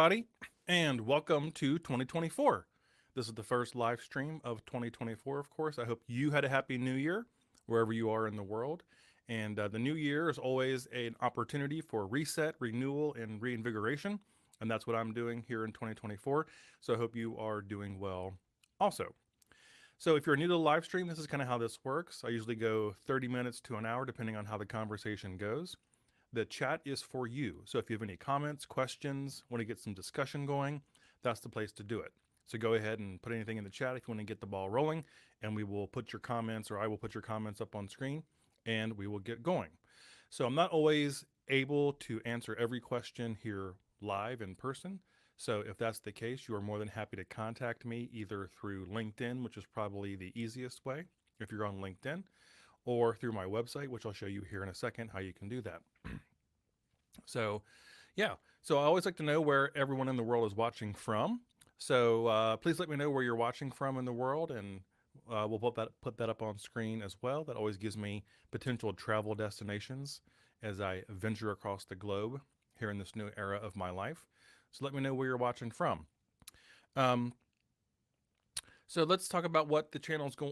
everybody, and welcome to 2024. This is the first live stream of 2024, of course. I hope you had a happy new year wherever you are in the world. And the new year is always an opportunity for reset, renewal, and reinvigoration. And that's what I'm doing here in 2024. So I hope you are doing well also. So if you're new to the live stream, this is kind of how this works. I usually go 30 minutes to an hour, depending on how the conversation goes. The chat is for you. So if you have any comments, questions, want to get some discussion going, that's the place to do it. So go ahead and put anything in the chat if you want to get the ball rolling, and we will put your comments, or I will put your comments up on screen, and we will get going. So I'm not always able to answer every question here live in person. So if that's the case, you are more than happy to contact me either through LinkedIn, which is probably the easiest way if you're on LinkedIn, or through my website, which I'll show you here in a second how you can do that. So, yeah. So I always like to know where everyone in the world is watching from. So please let me know where you're watching from in the world, and we'll put that up on screen as well. That always gives me potential travel destinations as I venture across the globe here in this new era of my life. So let me know where you're watching from. Um, so let's talk about what the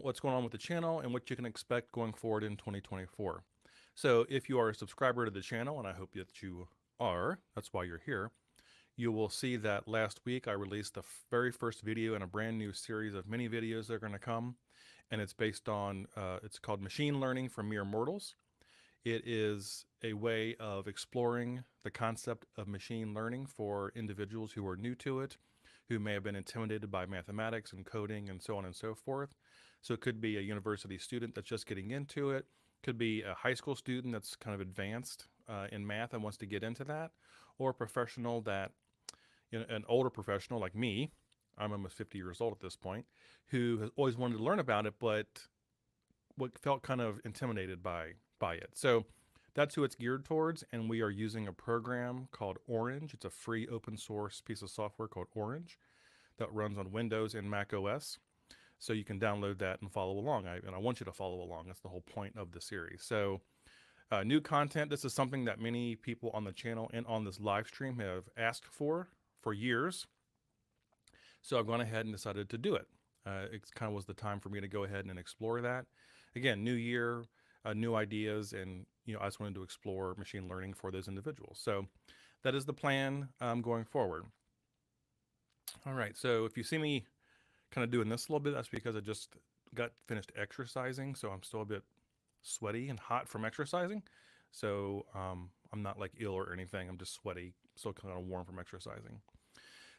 what's going on with the channel and what you can expect going forward in 2024. So if you are a subscriber to the channel, and I hope that you are, that's why you're here, you will see that last week I released the very first video in a brand new series of mini videos that are going to come. And it's based on, it's called Machine Learning for Mere Mortals. It is a way of exploring the concept of machine learning for individuals who are new to it, who may have been intimidated by mathematics and coding and so on and so forth. So it could be a university student that's just getting into it, could be a high school student that's kind of advanced in math and wants to get into that, or a professional that, an older professional like me, I'm almost 50 years old at this point, who has always wanted to learn about it, but what felt kind of intimidated by it. So that's who it's geared towards, and we are using a program called Orange. It's a free open source piece of software called Orange that runs on Windows and Mac OS. So you can download that and follow along. And I want you to follow along. That's the whole point of the series. So new content. This is something that many people on the channel and on this live stream have asked for years. So I've gone ahead and decided to do it. It kind of was the time for me to go ahead and explore that. Again, new year, new ideas, and I just wanted to explore machine learning for those individuals. So that is the plan going forward. All right, so if you see me kind of doing this a little bit, that's because I just got finished exercising, so I'm still a bit sweaty and hot from exercising. So I'm not like ill or anything. I'm just sweaty, still kind of warm from exercising.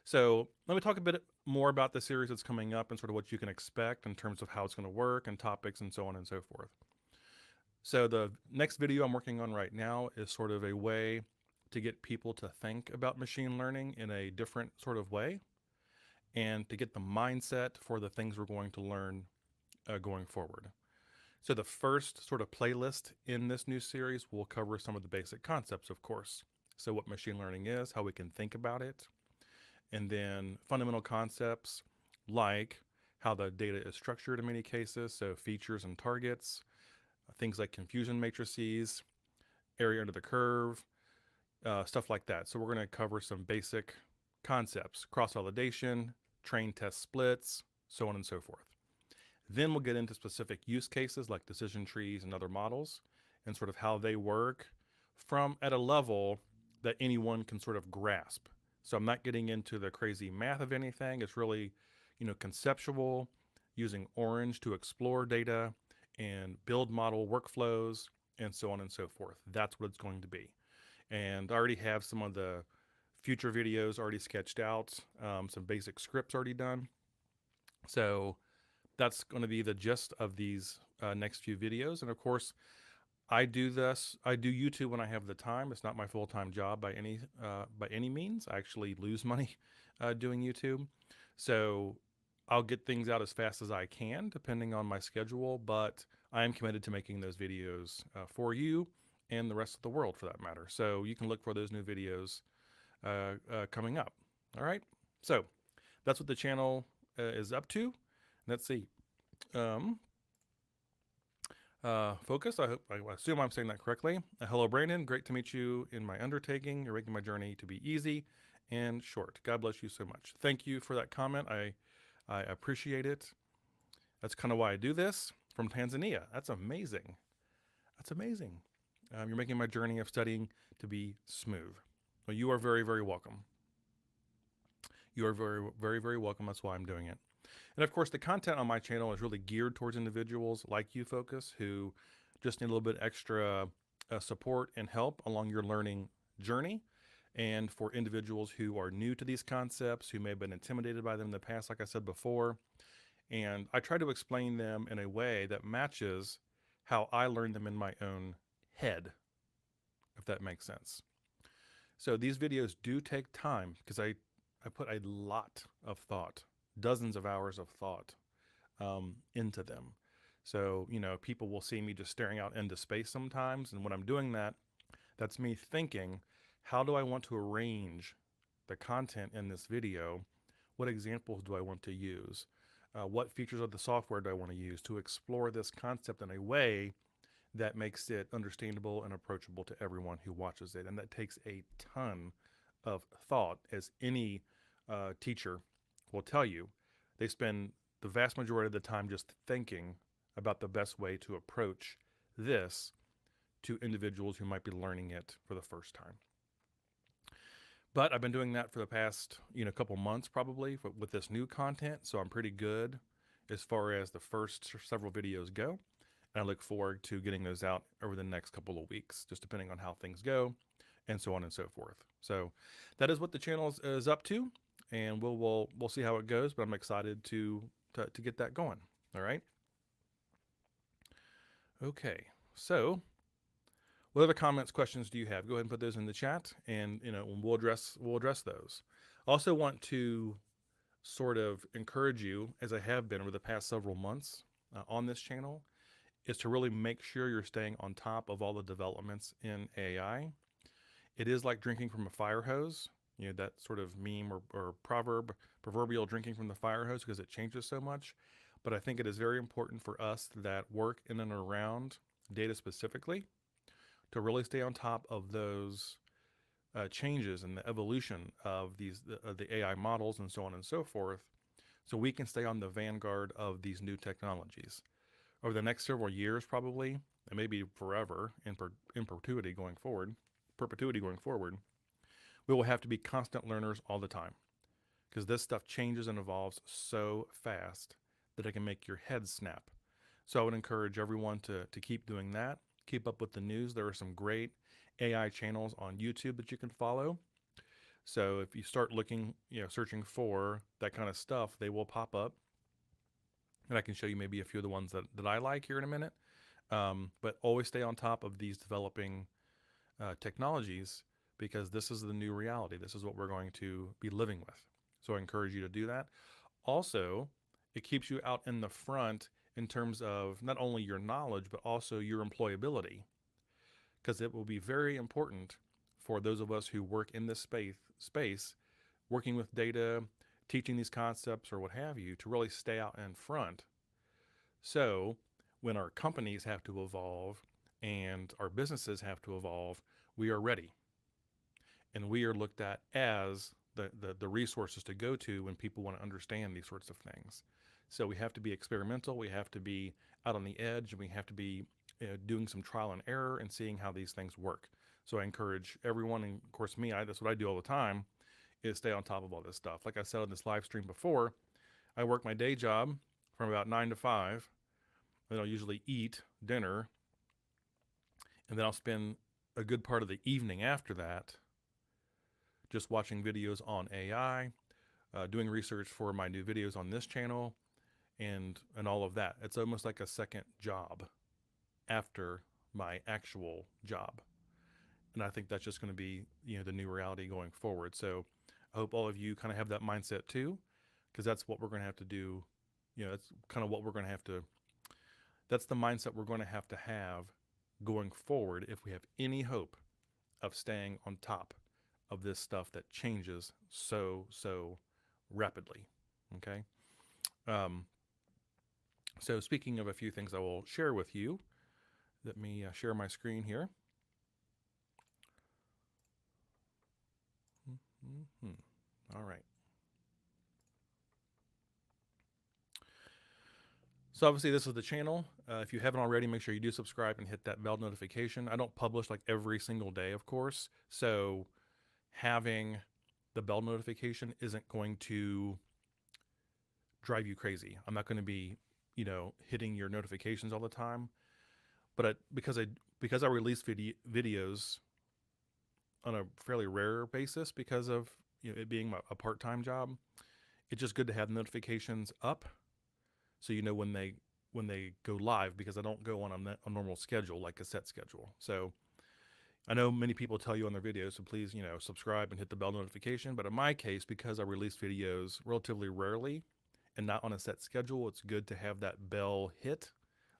So let me talk a bit more about the series that's coming up and sort of what you can expect in terms of how it's going to work and topics and so on and so forth. So the next video I'm working on right now is sort of a way to get people to think about machine learning in a different sort of way, and to get the mindset for the things we're going to learn going forward. So the first sort of playlist in this new series will cover some of the basic concepts, of course. So what machine learning is, how we can think about it, and then fundamental concepts like how the data is structured in many cases, so features and targets, things like confusion matrices, area under the curve, stuff like that. So we're going to cover some basic concepts, cross-validation, train test splits, so on and so forth. Then we'll get into specific use cases like decision trees and other models, and sort of how they work from at a level that anyone can sort of grasp. So I'm not getting into the crazy math of anything. It's really, conceptual, using Orange to explore data and build model workflows and so on and so forth. That's what it's going to be. And I already have some of the future videos already sketched out, some basic scripts already done. So that's going to be the gist of these next few videos. And of course, I do YouTube when I have the time. It's not my full-time job by any means. I actually lose money doing YouTube. So I'll get things out as fast as I can, depending on my schedule, but I am committed to making those videos for you and the rest of the world, for that matter. So you can look for those new videos coming up. All right. So that's what the channel is up to. Let's see. Focus. I assume I'm saying that correctly. Hello, Brandon. Great to meet you in my undertaking. You're making my journey to be easy and short. God bless you so much. Thank you for that comment. I appreciate it. That's kind of why I do this. From Tanzania. That's amazing. That's amazing. You're making my journey of studying to be smooth. Well, you are very, very welcome. You are very, very, very welcome. That's why I'm doing it. And of course, the content on my channel is really geared towards individuals like you, Focus, who just need a little bit extra support and help along your learning journey. And for individuals who are new to these concepts, who may have been intimidated by them in the past, like I said before. And I try to explain them in a way that matches how I learned them in my own head, if that makes sense. So these videos do take time because I put a lot of thought, dozens of hours of thought into them. So, people will see me just staring out into space sometimes. And when I'm doing that, that's me thinking, how do I want to arrange the content in this video? What examples do I want to use? What features of the software do I want to use to explore this concept in a way that makes it understandable and approachable to everyone who watches it? And that takes a ton of thought, as any teacher will tell you. They spend the vast majority of the time just thinking about the best way to approach this to individuals who might be learning it for the first time. But I've been doing that for the past, couple months probably with this new content. So I'm pretty good as far as the first several videos go. And I look forward to getting those out over the next couple of weeks, just depending on how things go and so on and so forth. So that is what the channel is up to. And we'll see how it goes, but I'm excited to get that going. All right. Okay. So what other comments, questions do you have? Go ahead and put those in the chat, and we'll address those. I also want to sort of encourage you, as I have been over the past several months on this channel, is to really make sure you're staying on top of all the developments in AI. It is like drinking from a fire hose, that sort of meme or proverbial drinking from the fire hose, because it changes so much. But I think it is very important for us that work in and around data specifically to really stay on top of those changes and the evolution of the AI models and so on and so forth, so we can stay on the vanguard of these new technologies. Over the next several years, probably, and maybe forever, in perpetuity going forward, we will have to be constant learners all the time, because this stuff changes and evolves so fast that it can make your head snap. So I would encourage everyone to keep doing that. Keep up with the news. There are some great AI channels on YouTube that you can follow. So if you start looking, searching for that kind of stuff, they will pop up. And I can show you maybe a few of the ones that I like here in a minute. But always stay on top of these developing technologies, because this is the new reality. This is what we're going to be living with. So I encourage you to do that. Also, it keeps you out in the front in terms of not only your knowledge, but also your employability, because it will be very important for those of us who work in this space, working with data, teaching these concepts or what have you, to really stay out in front. So when our companies have to evolve and our businesses have to evolve, we are ready. And we are looked at as the resources to go to when people want to understand these sorts of things. So we have to be experimental, we have to be out on the edge, and we have to be doing some trial and error and seeing how these things work. So I encourage everyone, and of course me, that's what I do all the time, is stay on top of all this stuff. Like I said on this live stream before, I work my day job from about 9 to 5. Then I'll usually eat dinner, and then I'll spend a good part of the evening after that just watching videos on AI, doing research for my new videos on this channel, and all of that. It's almost like a second job after my actual job. And I think that's just going to be, the new reality going forward. So I hope all of you kind of have that mindset too, because that's what we're going to have to do. That's kind of what we're going to have to, that's the mindset we're going to have going forward if we have any hope of staying on top of this stuff that changes so rapidly. Okay. So speaking of a few things I will share with you, let me share my screen here. All right. So obviously this is the channel. If you haven't already, make sure you do subscribe and hit that bell notification. I don't publish like every single day, of course. So having the bell notification isn't going to drive you crazy. I'm not going to be, hitting your notifications all the time. But because I release videos on a fairly rare basis because of it being a part-time job, it's just good to have notifications up so you know when they go live, because I don't go on a normal schedule, like a set schedule. So I know many people tell you on their videos, so please, subscribe and hit the bell notification. But in my case, because I release videos relatively rarely and not on a set schedule, it's good to have that bell hit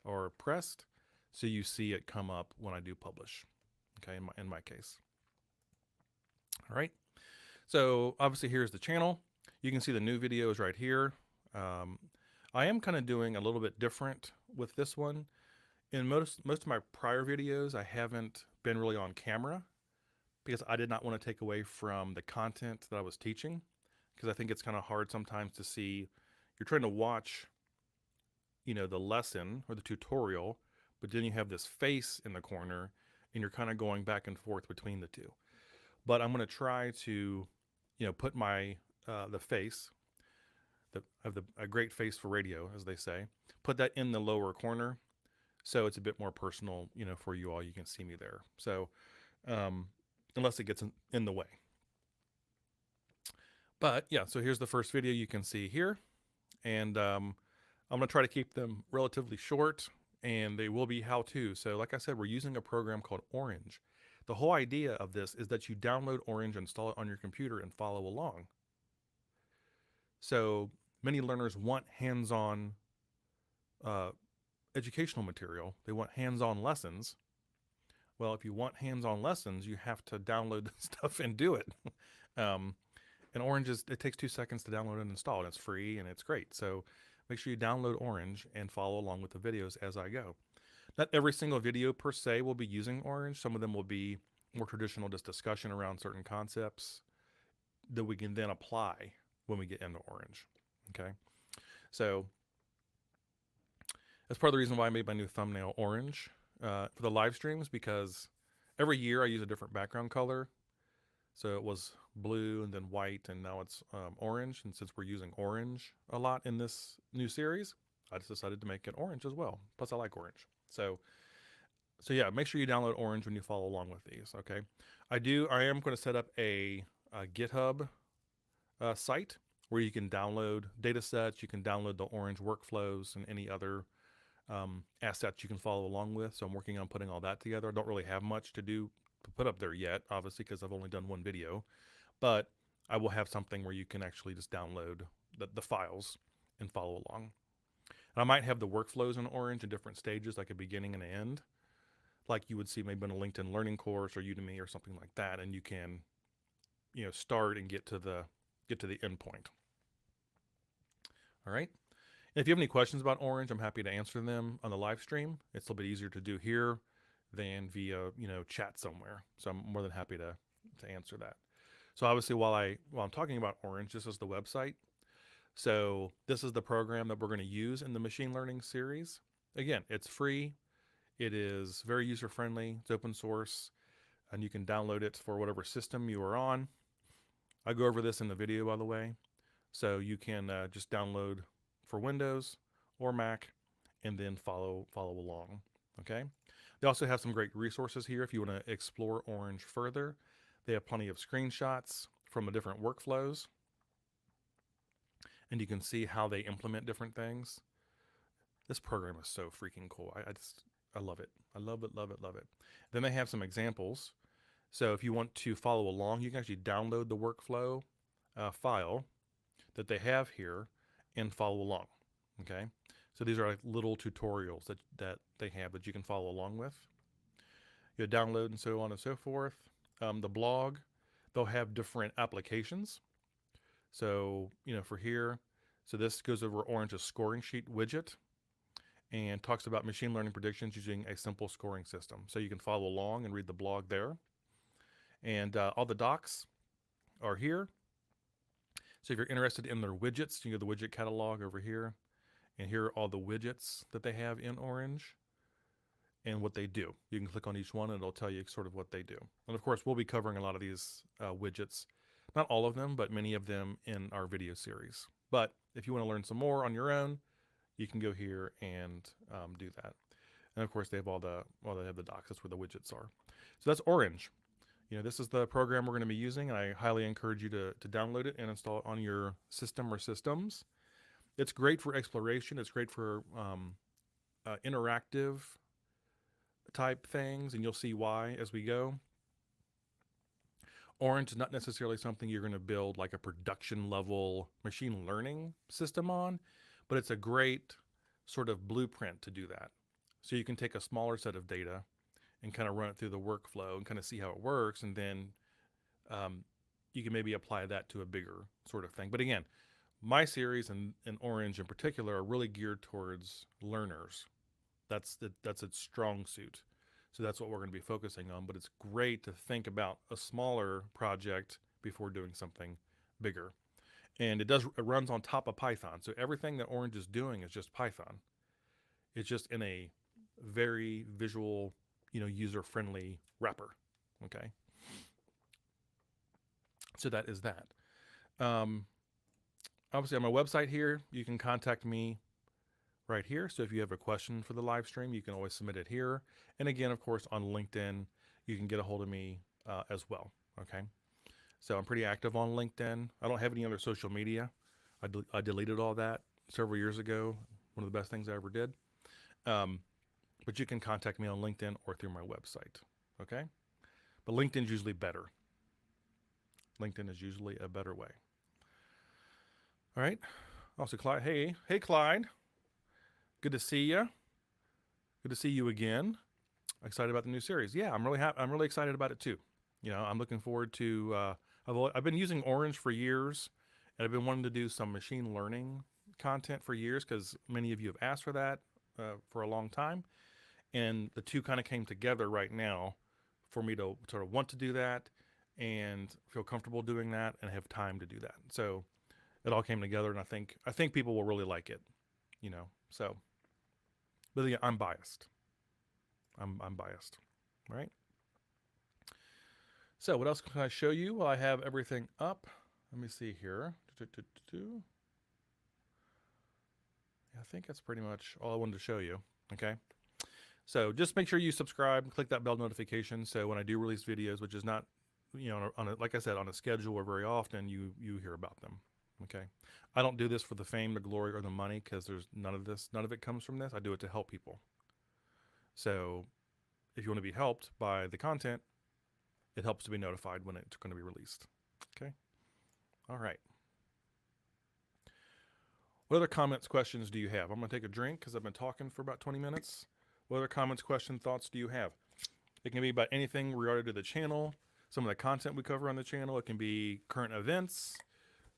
or pressed so you see it come up when I do publish. Okay, in my case. All right. So obviously here's the channel. You can see the new videos right here. I am kind of doing a little bit different with this one. In most of my prior videos, I haven't been really on camera because I did not want to take away from the content that I was teaching, because I think it's kind of hard sometimes to see. You're trying to watch, the lesson or the tutorial, but then you have this face in the corner and you're kind of going back and forth between the two. But I'm going to try to, put my, the face, a great face for radio, as they say, put that in the lower corner. So it's a bit more personal, for you all. You can see me there. So, unless it gets in the way. But yeah, so here's the first video you can see here. And I'm going to try to keep them relatively short, and they will be how-to. So like I said, we're using a program called Orange. The whole idea of this is that you download Orange, install it on your computer, and follow along. So many learners want hands-on educational material. They want hands-on lessons. Well, if you want hands-on lessons, you have to download the stuff and do it. And Orange it takes 2 seconds to download and install, and it's free and it's great. So make sure you download Orange and follow along with the videos as I go. Not every single video per se will be using Orange. Some of them will be more traditional, just discussion around certain concepts that we can then apply when we get into Orange. Okay. So that's part of the reason why I made my new thumbnail orange for the live streams, because every year I use a different background color. So it was blue and then white, and now it's orange. And since we're using orange a lot in this new series, I just decided to make it orange as well. Plus I like orange. So yeah, make sure you download Orange when you follow along with these, okay? I am going to set up a GitHub site where you can download data sets, you can download the Orange workflows and any other assets you can follow along with. So I'm working on putting all that together. I don't really have much to put up there yet, obviously, because I've only done one video. But I will have something where you can actually just download the files and follow along. And I might have the workflows in Orange in different stages, like a beginning and an end, like you would see maybe in a LinkedIn Learning course or Udemy or something like that, and you can, start and get to the end point. All right. And if you have any questions about Orange, I'm happy to answer them on the live stream. It's a little bit easier to do here than via chat somewhere. So I'm more than happy to answer that. So obviously, while I'm talking about Orange, this is the website. So this is the program that we're going to use in the machine learning series. Again, it's free. It is very user-friendly. It's open source, and you can download it for whatever system you are on. I go over this in the video, by the way. So you can just download for Windows or Mac and then follow along, okay? They also have some great resources here if you want to explore Orange further. They have plenty of screenshots from the different workflows, and you can see how they implement different things. This program is so freaking cool. I love it. I love it, love it, love it. Then they have some examples. So if you want to follow along, you can actually download the workflow file that they have here and follow along, okay? So these are like little tutorials that they have that you can follow along with. You download and so on and so forth. The blog, they'll have different applications. So, for here, so this goes over Orange's scoring sheet widget and talks about machine learning predictions using a simple scoring system. So you can follow along and read the blog there. And all the docs are here. So if you're interested in their widgets, you go to the widget catalog over here, and here are all the widgets that they have in Orange and what they do. You can click on each one and it'll tell you sort of what they do. And of course, we'll be covering a lot of these widgets, not all of them, but many of them in our video series. But if you want to learn some more on your own, you can go here and do that. And of course, they have they have the docs. That's where the widgets are. So that's Orange. This is the program we're going to be using, and I highly encourage you to download it and install it on your system or systems. It's great for exploration. It's great for interactive type things, and you'll see why as we go. Orange is not necessarily something you're going to build like a production level machine learning system on, but it's a great sort of blueprint to do that. So you can take a smaller set of data and kind of run it through the workflow and kind of see how it works, and then you can maybe apply that to a bigger sort of thing. But again, my series and Orange in particular are really geared towards learners. That's its strong suit. So that's what we're going to be focusing on. But it's great to think about a smaller project before doing something bigger. And it runs on top of Python. So everything that Orange is doing is just Python. It's just in a very visual, user-friendly wrapper. Okay. So that is that. Obviously, on my website here, you can contact me right here. So if you have a question for the live stream, you can always submit it here. And again, of course, on LinkedIn, you can get a hold of me as well. Okay. So I'm pretty active on LinkedIn. I don't have any other social media. I deleted all that several years ago. One of the best things I ever did. But you can contact me on LinkedIn or through my website. Okay. But LinkedIn's usually better. LinkedIn is usually a better way. All right. Also, Clyde. Hey, Clyde. Good to see you. Good to see you again. Excited about the new series. Yeah, I'm really excited about it too. I'm looking forward to. I've been using Orange for years, and I've been wanting to do some machine learning content for years because many of you have asked for that for a long time, and the two kind of came together right now for me to sort of want to do that and feel comfortable doing that and have time to do that. So it all came together, and I think people will really like it. So. But yeah, I'm biased. I'm biased, right? So what else can I show you? Well, I have everything up. Let me see here. Yeah, I think that's pretty much all I wanted to show you. Okay. So just make sure you subscribe, click that bell notification. So when I do release videos, which is not, like I said, on a schedule or very often, you hear about them. Okay. I don't do this for the fame, the glory, or the money because there's none of it comes from this. I do it to help people. So if you want to be helped by the content, it helps to be notified when it's going to be released. Okay. All right. What other comments, questions do you have? I'm going to take a drink because I've been talking for about 20 minutes. What other comments, questions, thoughts do you have? It can be about anything related to the channel, some of the content we cover on the channel. It can be current events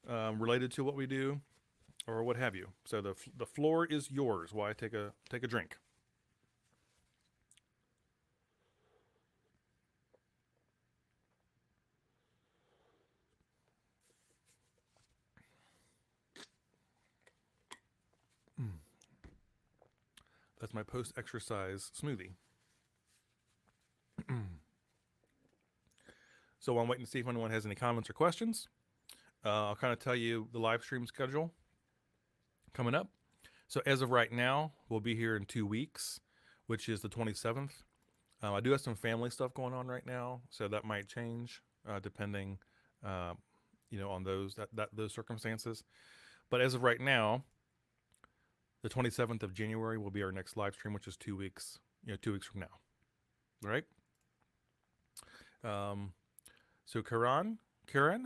related to what we do, or what have you. So the floor is yours while I take a drink. That's my post-exercise smoothie. So while I'm waiting to see if anyone has any comments or questions, I'll kind of tell you the live stream schedule coming up. So as of right now, we'll be here in 2 weeks, which is the 27th. I do have some family stuff going on right now, so that might change depending, on those circumstances. But as of right now, the 27th of January will be our next live stream, which is 2 weeks, 2 weeks from now. All right. So Karen,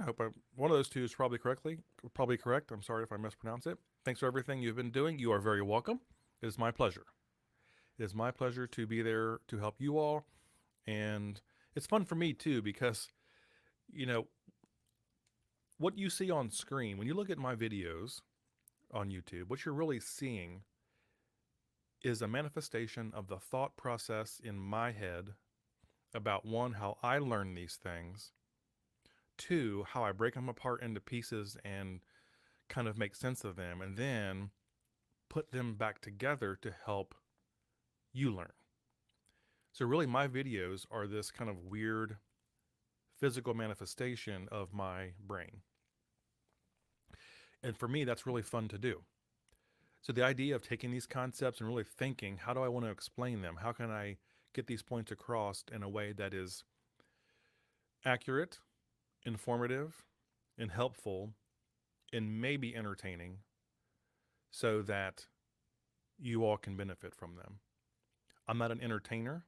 I hope one of those two is probably correct. I'm sorry if I mispronounce it. Thanks for everything you've been doing. You are very welcome. It is my pleasure. It is my pleasure to be there to help you all. And it's fun for me too, because, what you see on screen, when you look at my videos on YouTube, what you're really seeing is a manifestation of the thought process in my head about how I learn these things. to how I break them apart into pieces and kind of make sense of them, and then put them back together to help you learn. So really my videos are this kind of weird physical manifestation of my brain. And for me, that's really fun to do. So the idea of taking these concepts and really thinking, how do I want to explain them? How can I get these points across in a way that is accurate, informative, and helpful, and maybe entertaining, so that you all can benefit from them. I'm not an entertainer,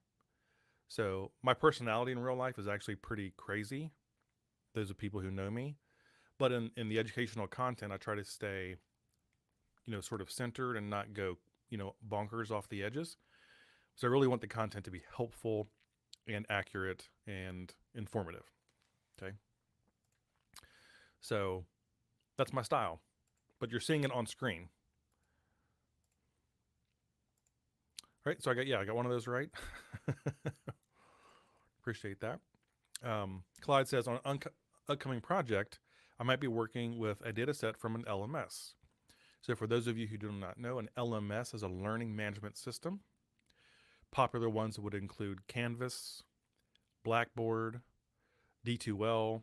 so my personality in real life is actually pretty crazy. Those are people who know me. But in the educational content, I try to stay, sort of centered and not go, bonkers off the edges. So I really want the content to be helpful and accurate and informative. Okay. So that's my style, but you're seeing it on screen. Right. So I got one of those right. Appreciate that. Clyde says, on an upcoming project, I might be working with a data set from an LMS. So for those of you who do not know, an LMS is a learning management system. Popular ones would include Canvas, Blackboard, D2L,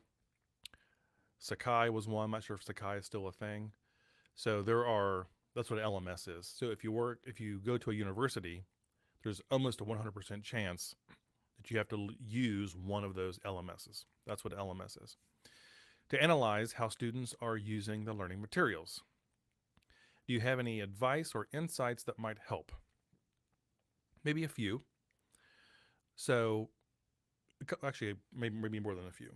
Sakai was one. I'm not sure if Sakai is still a thing. So that's what an LMS is. So if you go to a university, there's almost a 100% chance that you have to use one of those LMSs. That's what LMS is. To analyze how students are using the learning materials. Do you have any advice or insights that might help? Maybe a few. So, actually, maybe more than a few.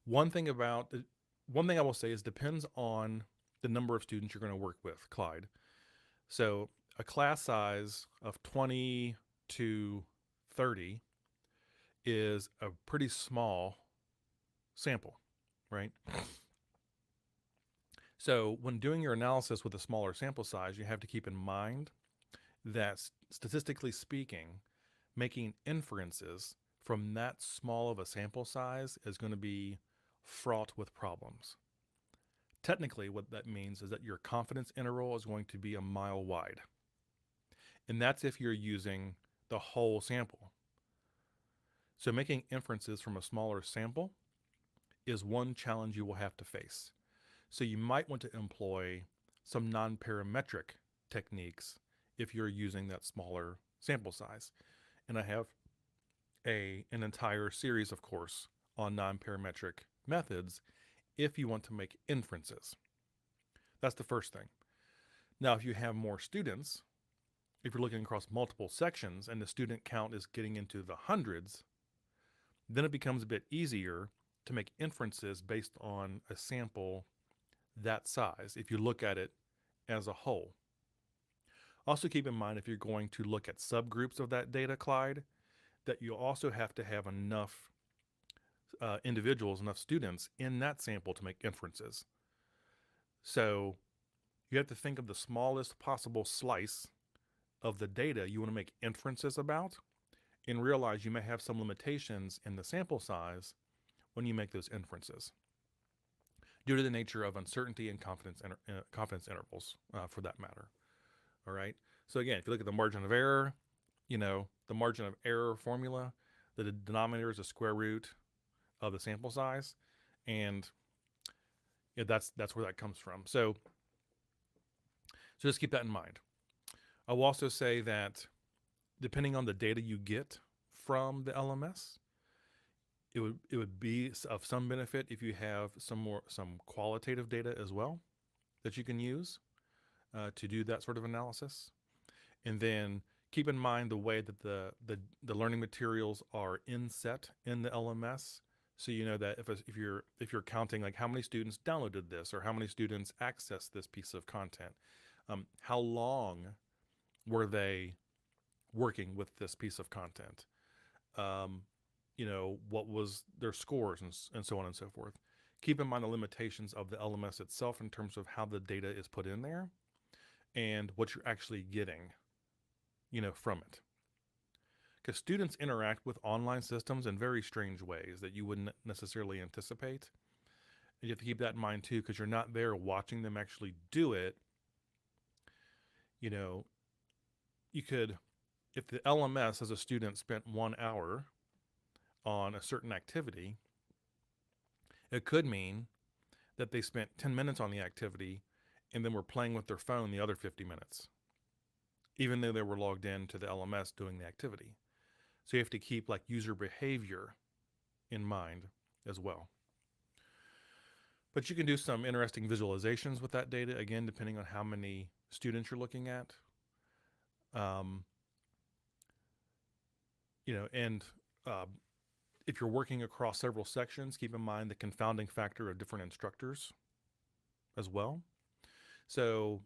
One thing I will say is depends on the number of students you're going to work with, Clyde. So a class size of 20 to 30 is a pretty small sample, right? So when doing your analysis with a smaller sample size, you have to keep in mind that statistically speaking, making inferences from that small of a sample size is going to be fraught with problems. Technically, what that means is that your confidence interval is going to be a mile wide. And that's if you're using the whole sample. So making inferences from a smaller sample is one challenge you will have to face. So you might want to employ some non-parametric techniques if you're using that smaller sample size. And I have an entire series, of course, on non-parametric methods if you want to make inferences. That's the first thing. Now, if you have more students, if you're looking across multiple sections and the student count is getting into the hundreds, then it becomes a bit easier to make inferences based on a sample that size if you look at it as a whole. Also keep in mind, if you're going to look at subgroups of that data, Clyde, that you also have to have enough individuals, enough students in that sample to make inferences. So you have to think of the smallest possible slice of the data you want to make inferences about, and realize you may have some limitations in the sample size when you make those inferences, due to the nature of uncertainty and confidence intervals, for that matter. All right. So again, if you look at the margin of error, the margin of error formula, the denominator is the square root of the sample size, and that's where that comes from. So just keep that in mind. I will also say that depending on the data you get from the LMS, it would be of some benefit if you have some qualitative data as well that you can use to do that sort of analysis. And then keep in mind the way that the learning materials are inset in the LMS. So you know that if you're counting like how many students downloaded this or how many students accessed this piece of content, how long were they working with this piece of content? What was their scores and so on and so forth. Keep in mind the limitations of the LMS itself in terms of how the data is put in there and what you're actually getting, from it. because students interact with online systems in very strange ways that you wouldn't necessarily anticipate. And you have to keep that in mind too, because you're not there watching them actually do it. You know, you could, if the LMS as a student spent 1 hour on a certain activity, it could mean that they spent 10 minutes on the activity and then were playing with their phone the other 50 minutes, even though they were logged in to the LMS doing the activity. So you have to keep like user behavior in mind as well. But you can do some interesting visualizations with that data, again, depending on how many students you're looking at. And if you're working across several sections, keep in mind the confounding factor of different instructors as well. So,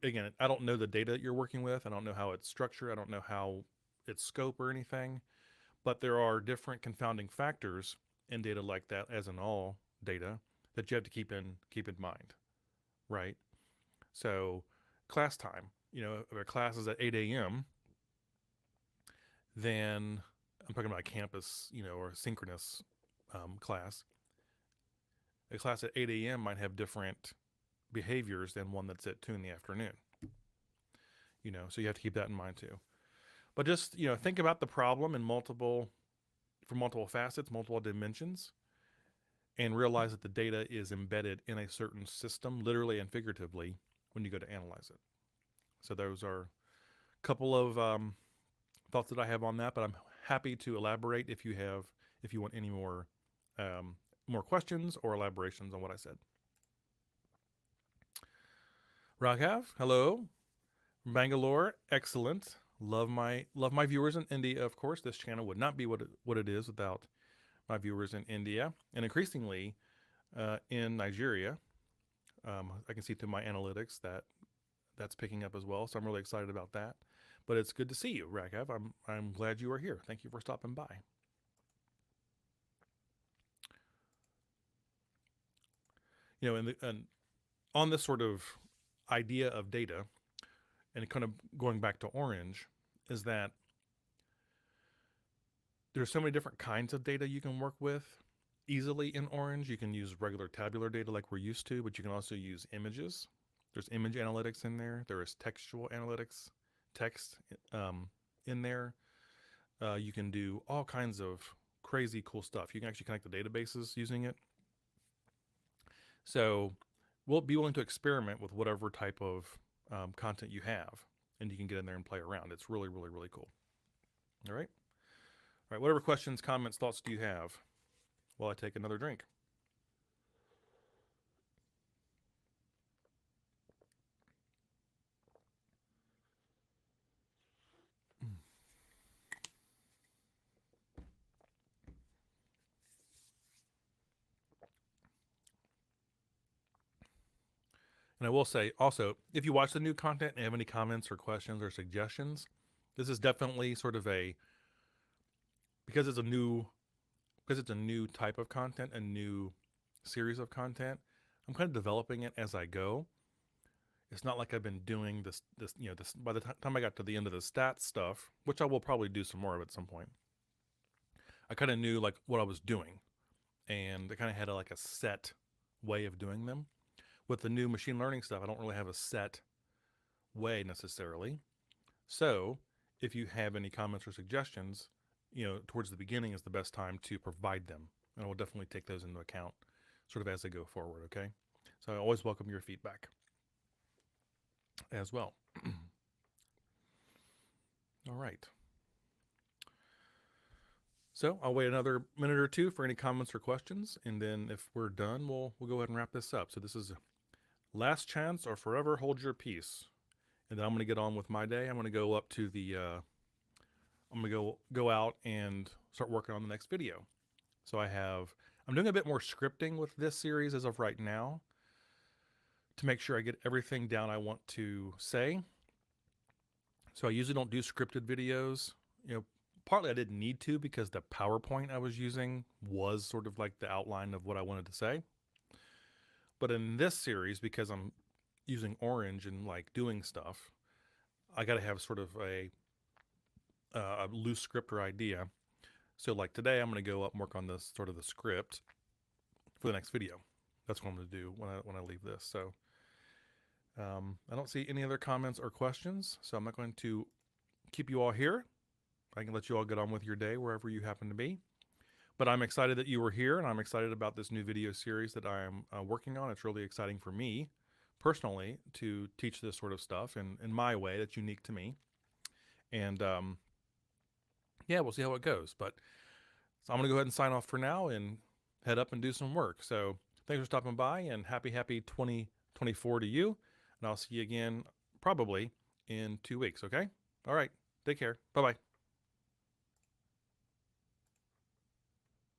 again, I don't know the data that you're working with. I don't know how it's structured. I don't know how it's scope or anything, but there are different confounding factors in data like that, as in all data, that you have to keep in mind, right? So class time, if a class is at 8 a.m., then I'm talking about a campus, or a synchronous class. A class at 8 a.m. might have different behaviors than one that's at 2 in the afternoon. So you have to keep that in mind too. But just, think about the problem in multiple facets, multiple dimensions, and realize that the data is embedded in a certain system, literally and figuratively, when you go to analyze it. So those are a couple of thoughts that I have on that, but I'm happy to elaborate if you want any more questions or elaborations on what I said. Raghav, hello. Bangalore, excellent. Love my viewers in India, of course. This channel would not be what it is without my viewers in India, and increasingly in Nigeria. I can see through my analytics that's picking up as well, so I'm really excited about that. But it's good to see you, Raghav. I'm glad you are here. Thank you for stopping by. And on this sort of idea of data, and kind of going back to Orange, is that there's so many different kinds of data you can work with easily in Orange. You can use regular tabular data like we're used to, but you can also use images. There's image analytics in there. There is textual analytics, text in there. You can do all kinds of crazy cool stuff. You can actually connect the databases using it. So we'll be willing to experiment with whatever type of content you have, and you can get in there and play around. It's really, really, really cool. All right. All right. Whatever questions, comments, thoughts do you have while I take another drink? And I will say also, if you watch the new content and have any comments or questions or suggestions, this is definitely sort of because it's a new type of content, a new series of content. I'm kind of developing it as I go. It's not like I've been doing this by the time I got to the end of the stats stuff, which I will probably do some more of at some point. I kind of knew like what I was doing, and I kind of had a set way of doing them. With the new machine learning stuff, I don't really have a set way necessarily. So if you have any comments or suggestions, towards the beginning is the best time to provide them. And I will definitely take those into account sort of as I go forward, okay? So I always welcome your feedback as well. All right. So I'll wait another minute or two for any comments or questions, and then if we're done, we'll go ahead and wrap this up. So this is last chance or forever hold your peace. And then I'm going to get on with my day. I'm going to go up to the I'm going to go out and start working on the next video. So I'm doing a bit more scripting with this series as of right now to make sure I get everything down I want to say. So I usually don't do scripted videos. Partly I didn't need to because the PowerPoint I was using was sort of like the outline of what I wanted to say. But in this series, because I'm using Orange and like doing stuff, I got to have sort of a a loose script or idea. So like today, I'm going to go up and work on this sort of the script for the next video. That's what I'm going to do when I leave this. So I don't see any other comments or questions, so I'm not going to keep you all here. I can let you all get on with your day wherever you happen to be. But I'm excited that you were here, and I'm excited about this new video series that I am working on. It's really exciting for me personally to teach this sort of stuff in my way that's unique to me. And yeah, we'll see how it goes. But so I'm going to go ahead and sign off for now and head up and do some work. So thanks for stopping by, and happy 2024 to you. And I'll see you again probably in 2 weeks, okay? All right. Take care. Bye-bye.